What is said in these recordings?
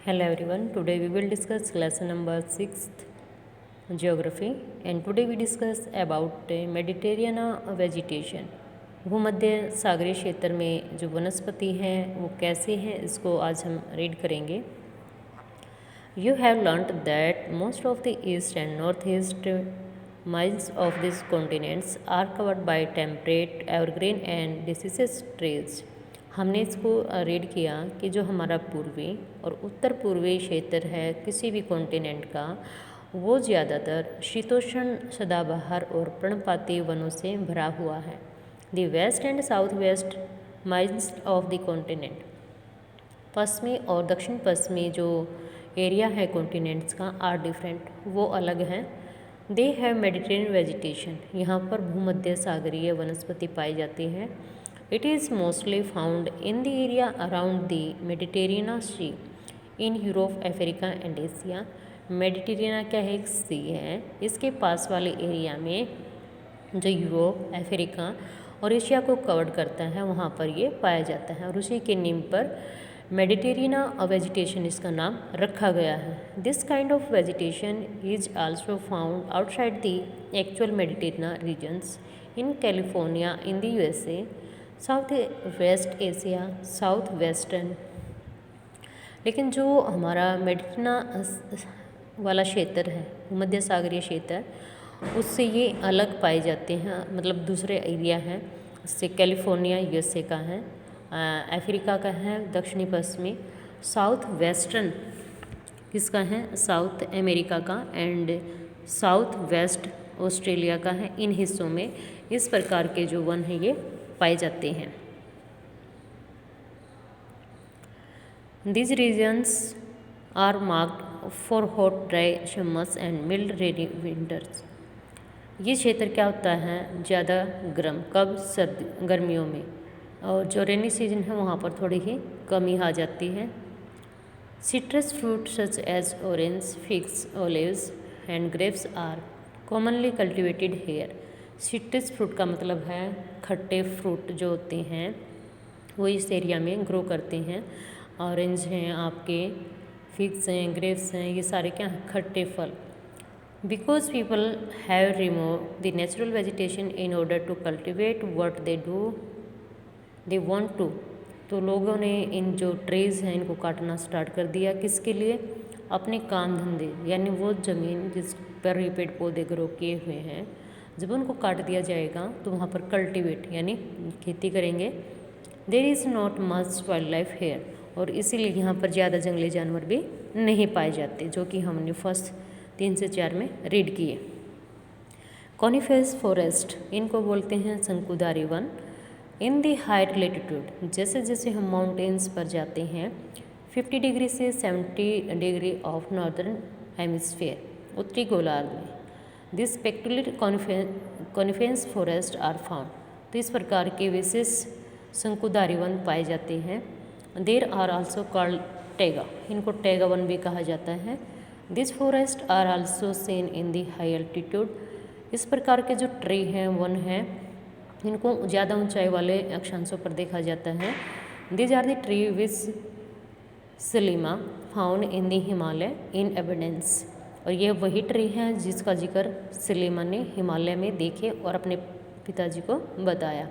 Hello everyone, today we will discuss lesson number 6th geography and today we discuss about Mediterranean vegetation। भूमध्य सागरीय क्षेत्र में जो वनस्पति हैं वो कैसे हैं इसको आज हम रीड करेंगे। You have learnt that most of the east and northeast miles of these continents are covered by temperate evergreen and deciduous trees। हमने इसको रीड किया कि जो हमारा पूर्वी और उत्तर पूर्वी क्षेत्र है किसी भी कॉन्टिनेंट का वो ज़्यादातर शीतोष्ण सदाबहार और पर्णपाती वनों से भरा हुआ है। The west and south west miles of the continent, पश्चिमी और दक्षिण पश्चिमी जो एरिया है कॉन्टिनेंट्स का आर डिफरेंट, वो अलग हैं। दे हैव मेडिटेरियन वेजिटेशन, यहाँ पर भूमध्य सागरीय वनस्पति पाई जाती है। It is mostly found in the area around the Mediterranean Sea in Europe, Africa and Asia। Mediterranean क्या है, एक सी है, इसके पास वाले एरिया में जो यूरोप, अफ्रीका और एशिया को कवर करता है वहाँ पर ये पाया जाता है और उसी के नीम पर मेडिटेरियन वेजिटेशन इसका नाम रखा गया है। This kind of vegetation is also found outside the actual Mediterranean regions in California in the USA, south west Asia, south western. लेकिन जो हमारा मेडिटेरियन वाला क्षेत्र है, भूमध्य सागरीय क्षेत्र, उससे ये अलग पाए जाते हैं, मतलब दूसरे एरिया हैं। इससे कैलिफोर्निया USA का है, अफ्रीका का है दक्षिणी पश्चिमी, साउथ वेस्टर्न किसका है, साउथ अमेरिका का एंड साउथ वेस्ट ऑस्ट्रेलिया का है। इन हिस्सों में इस प्रकार के जो वन है ये पाए जाते हैं। These regions are marked for hot dry summers and mild rainy winters। ये क्षेत्र क्या होता है, ज़्यादा गर्म कब, सर्द गर्मियों में, और जो रेनी सीजन है वहाँ पर थोड़ी ही कमी आ जाती है। Citrus fruit such as orange, figs, olives and grapes are commonly cultivated here. Citrus fruit का मतलब है खट्टे फ्रूट जो होते हैं वो इस एरिया में ग्रो करते हैं। ऑरेंज हैं, आपके फिग्स हैं, ग्रेप्स हैं, ये सारे क्या हैं, खट्टे फल। Because people have remove the natural vegetation in order to cultivate what they want to. तो लोगों ने इन जो ट्रीज़ हैं इनको काटना स्टार्ट कर दिया, किसके लिए, अपने काम धंधे, यानी वो ज़मीन जिस पर ये पेड़ पौधे ग्रो किए हुए हैं जब उनको काट दिया जाएगा तो वहाँ पर कल्टीवेट यानी खेती करेंगे। There is not much wild life here, और इसीलिए यहाँ पर ज़्यादा जंगली जानवर भी नहीं पाए जाते, जो कि हमने फर्स्ट 3 से 4 में रीड किए। कॉनिफेरस फॉरेस्ट, इनको बोलते हैं शंकुधारी वन। इन दी हाइट लेटीट्यूड, जैसे जैसे हम माउंटेन्स पर जाते हैं 50 डिग्री से 70 डिग्री ऑफ नॉर्दर्न हेमिस्फीयर, उत्तरी गोलार्ध में, this peculiar coniferous forest are found. तो इस प्रकार के विशेष शंकुधारी वन पाए जाते हैं। There are also called taiga, इनको टैगा वन भी कहा जाता है। This forest are also seen in the high altitude. इस प्रकार के जो ट्री हैं, वन हैं, इनको ज़्यादा ऊंचाई वाले अक्षांशों पर देखा जाता है। These are the tree which Salima found in the Himalaya in evidence, और ये वही ट्री है जिसका जिक्र सलीमा ने हिमालय में देखे और अपने पिताजी को बताया।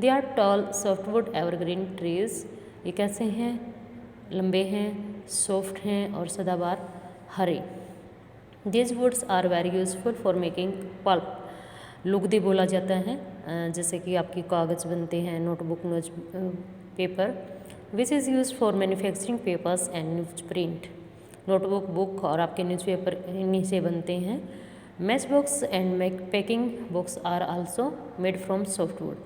They are tall softwood evergreen trees, ये कैसे हैं, लंबे हैं, सॉफ्ट हैं और सदाबहार हरे। These woods are very useful for making pulp, लुगदी बोला जाता है, जैसे कि आपकी कागज़ बनते हैं, notebook, newspaper, which is use for manufacturing papers and newsprint. Notebook, book और आपके न्यूज़पेपर इन्हीं से बनते हैं। Matchbox and packing box are also made from softwood,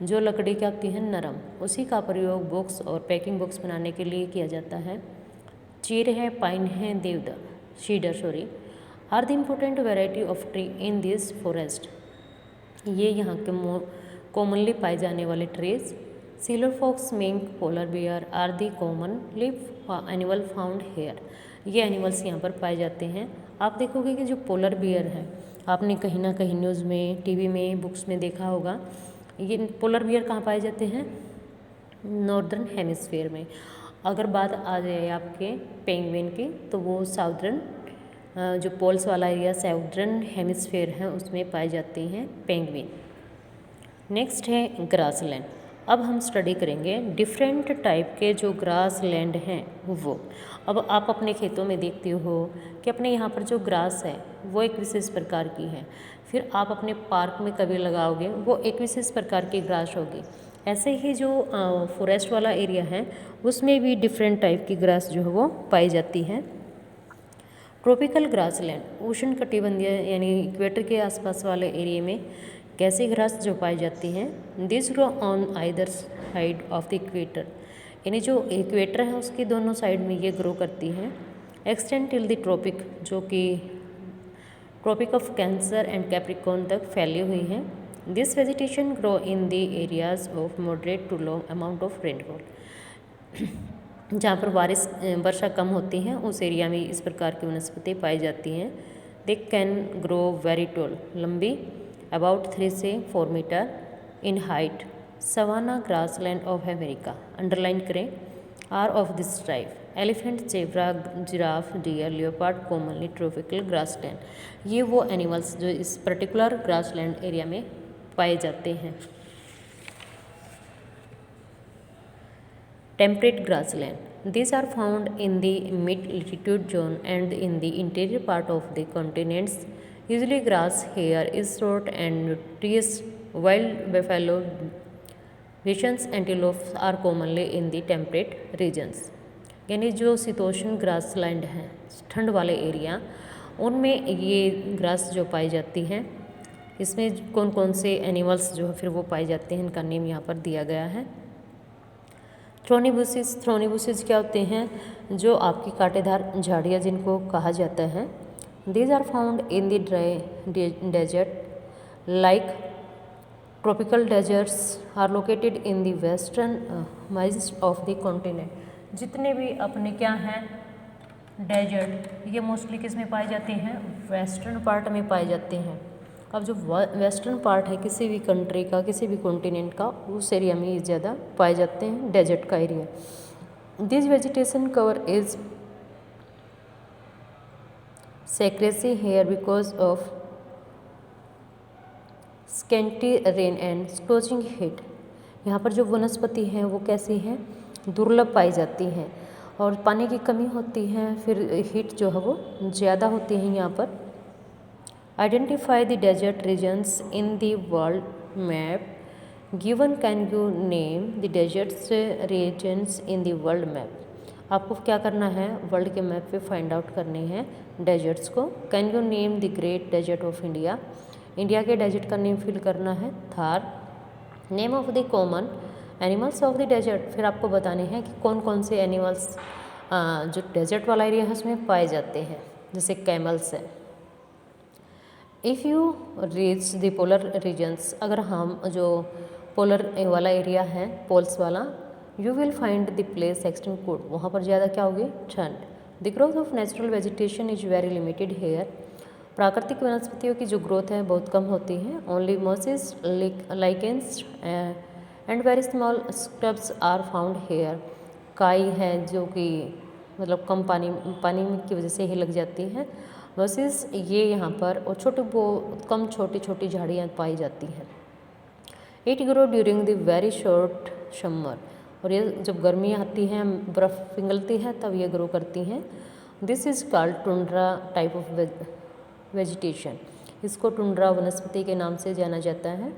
जो लकड़ी की आती है नरम, उसी का प्रयोग बॉक्स और पैकिंग बॉक्स बनाने के लिए किया जाता है। चीर है, पाइन है, deodar, cedar are the important variety of tree in this forest. ये यहाँ के कॉमनली पाए जाने वाले trees. Silver fox, mink, polar bear are the commonly animal found here, ये एनिमल्स यहाँ पर पाए जाते हैं। आप देखोगे कि जो पोलर बियर है, आपने कहीं ना कहीं न्यूज़ में, टीवी में, बुक्स में देखा होगा। ये पोलर बियर कहाँ पाए जाते हैं, नॉर्दर्न हेमिस्फीयर में, अगर बात आ जाए आपके पेंगुइन की, तो वो साउदर्न जो पोल्स वाला एरिया साउदर्न हेमिस्फेयर है उसमें पाई जाती हैं पेंगुइन। नेक्स्ट है ग्रासलैंड। अब हम स्टडी करेंगे डिफरेंट टाइप के जो ग्रास लैंड हैं वो। अब आप अपने खेतों में देखते हो कि अपने यहाँ पर जो ग्रास है वो एक विशेष प्रकार की है, फिर आप अपने पार्क में कभी लगाओगे वो एक विशेष प्रकार की ग्रास होगी। ऐसे ही जो फॉरेस्ट वाला एरिया है उसमें भी डिफरेंट टाइप की ग्रास जो है वो पाई जाती है। ट्रॉपिकल ग्रासलैंड उष्ण कटिबंधीय यानी इक्वेटर के आसपास वाले एरिया में कैसी ग्रास जो पाई जाती हैं, this grow on either side of the equator, यानी जो इक्वेटर है उसके दोनों साइड में ये ग्रो करती हैं। एक्सटेंड टिल द ट्रॉपिक, जो कि Tropic of Cancer and Capricorn तक फैली हुई हैं। This vegetation grow in the areas of moderate to low amount of rainfall, जहाँ पर वर्षा कम होती है उस एरिया में इस प्रकार की वनस्पति पाई जाती हैं। They can grow very tall, लंबी अबाउट 3 से 4 metre in height. Savanna grassland of America, underline करें, are of this type, elephant, zebra, giraffe, deer, leopard commonly tropical grassland. ये वो एनिमल्स जो इस पर्टिकुलर ग्रासलैंड एरिया में पाए जाते हैं। Temperate grassland, these are found in the mid-latitude zone and in the interior part of the continents. Usually grass here is short and nutritious. Wild buffalo, bisons, antelopes are commonly in the temperate regions. यानी जो शीतोष्ण grassland हैं, ठंड वाले area, उनमें ये grass जो पाई जाती है, इसमें कौन कौन से एनिमल्स जो है फिर वो पाए जाते हैं, इनका नेम यहाँ पर दिया गया है। थ्रोनी बुशेस क्या होते हैं, जो आपकी कांटेदार झाड़ियाँ जिनको कहा जाता है। These are found in the dry desert like tropical deserts are located in the western माइज ऑफ द कॉन्टिनेंट। जितने भी अपने क्या हैं डेजर्ट, ये मोस्टली किस में पाए जाते हैं, वेस्टर्न पार्ट में पाए जाते हैं। अब जो वेस्टर्न पार्ट है किसी भी कंट्री का, किसी भी कॉन्टिनेंट का, उस एरिया में ये ज़्यादा पाए जाते हैं, डेजर्ट का area. This vegetation cover is scarcity here because of scanty rain and scorching heat. यहाँ पर जो वनस्पति है वो कैसी है, दुर्लभ पाई जाती हैं और पानी की कमी होती है, फिर हीट जो है वो ज़्यादा होती है यहाँ पर। Identify the desert regions in the world map. Given, can you name the desert regions in the world map? आपको क्या करना है, वर्ल्ड के मैप पे फाइंड आउट करने हैं डेजर्ट्स को। Can you name the great desert of India, India के डेजर्ट का नेम फिल करना है, Thar. Name of the common animals of the desert, फिर आपको बताने हैं कि कौन कौन से एनिमल्स जो डेजर्ट वाला एरिया है उसमें पाए जाते हैं, जैसे कैमल्स है। If you reach the polar regions, अगर हम जो पोलर वाला एरिया है, पोल्स वाला, you will find the place extreme cold, वहाँ पर ज़्यादा क्या होगी, ठंड। The growth of natural vegetation is very limited here, प्राकृतिक वनस्पतियों की जो ग्रोथ है बहुत कम होती है। Only mosses, lichens and very small scrubs are found here, काई है जो कि मतलब कम पानी की वजह से ही लग जाती है, वर्सेस ये यहाँ पर, और कम छोटी छोटी झाड़ियाँ पाई जाती हैं। It grow during the very short summer, और ये जब गर्मी आती है, बर्फ़ पिघलती है, तब ये ग्रो करती हैं। This is called tundra type of vegetation, इसको टुंड्रा वनस्पति के नाम से जाना जाता है।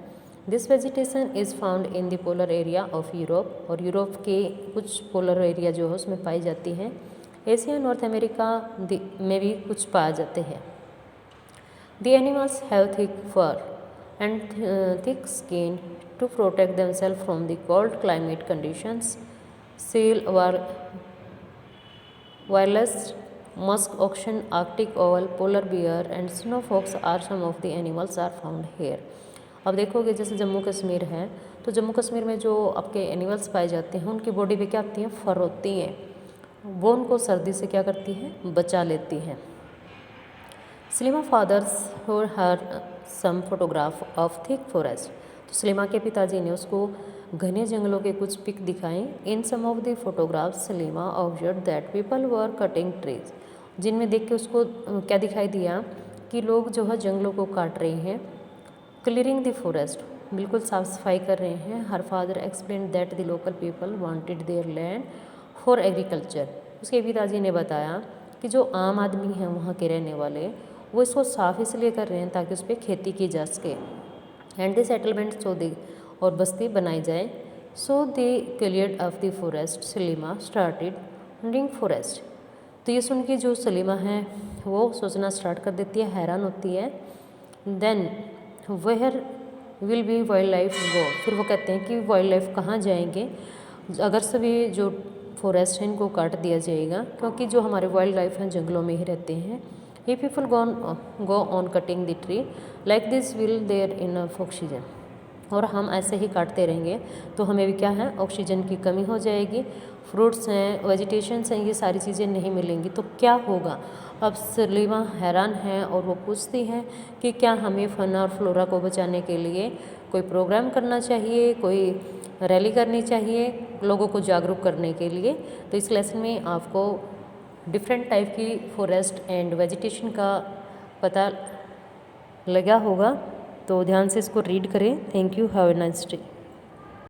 This vegetation is found in the polar area of Europe, और यूरोप के कुछ पोलर एरिया जो है उसमें पाई जाती हैं। एशिया, नॉर्थ अमेरिका में भी कुछ पाए जाते हैं। The animals have thick fur and thick skin to protect themselves from the cold climate conditions. Seal, walrus, musk oxen, Arctic owl, polar bear and snow fox are some of the animals are found here. अब देखोगे जैसे जम्मू कश्मीर है, तो जम्मू कश्मीर में जो आपके animals पाए जाते हैं उनकी बॉडी पे क्या होती है, फर होती हैं, वो उनको सर्दी से क्या करती है, बचा लेती हैं। Salima father's her some photograph of thick forest, तो सलीमा के पिताजी ने उसको घने जंगलों के कुछ पिक दिखाएं। In some of the photographs Salima observe that people were cutting trees, जिनमें देख के उसको क्या दिखाई दिया कि लोग जो है जंगलों को काट रहे हैं। क्लियरिंग द फॉरेस्ट, बिल्कुल साफ सफाई कर रहे हैं। Her father explain that the local people wanted there land for agriculture, उसके पिताजी ने बताया कि जो आम आदमी हैं वहाँ के रहने वाले, वो इसको साफ इसलिए कर रहे हैं ताकि उस पर खेती की जा सके। एंड द सेटलमेंट सो दी, और बस्ती बनाई जाए। So the cleared of the forest Salima started hunting forest. तो ये सुन के जो सलीमा है वो सोचना स्टार्ट कर देती है, हैरान होती है। Then where will be wild life go, फिर वो कहते हैं कि वाइल्ड लाइफ कहाँ जाएंगे अगर सभी जो फॉरेस्ट है इनको काट दिया जाएगा, क्योंकि जो हमारे वाइल्ड लाइफ हैं जंगलों में ही रहते हैं। ये people go on cutting the tree like this will there enough oxygen, और हम ऐसे ही काटते रहेंगे तो हमें भी क्या है, ऑक्सीजन की कमी हो जाएगी। फ्रूट्स हैं, वेजिटेशंस हैं, ये सारी चीज़ें नहीं मिलेंगी तो क्या होगा। अब सलीमा हैरान है और वो पूछती है कि क्या हमें फौना और फ्लोरा को बचाने के लिए कोई प्रोग्राम करना चाहिए, कोई रैली करनी चाहिए लोगों को जागरूक करने के लिए। तो इस लेसन में आपको डिफरेंट टाइप की फॉरेस्ट एंड वेजिटेशन का पता लगा होगा, तो ध्यान से इसको रीड करें। Thank you, have a nice day.